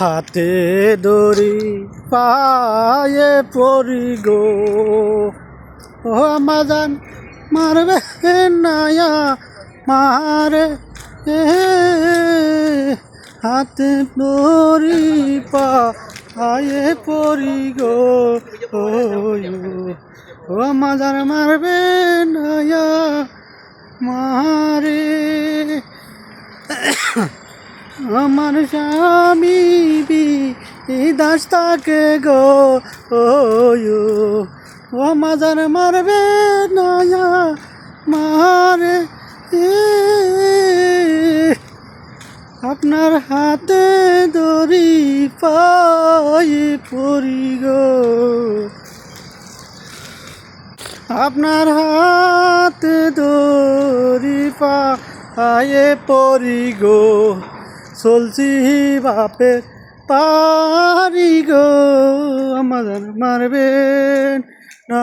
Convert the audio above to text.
হাতে দড়ি পায়ে পড়ি গো, ও আমাজান মারবে নায়া মারে, হাতে দড়ি পায়ে পড়ি গো, ও আমাজান মারবে নায়া মারে। আমার স্বামী বিদাস থাকে গো, ও মাজার মারবে নয়া মারে, আপনার হাতে দড়ি পায়ে পড়ি গো, আপনার হাতে দড়ি পায়ে পড়ি গো, চলছি বাপের পারি গো, আমাদের মারবেন না।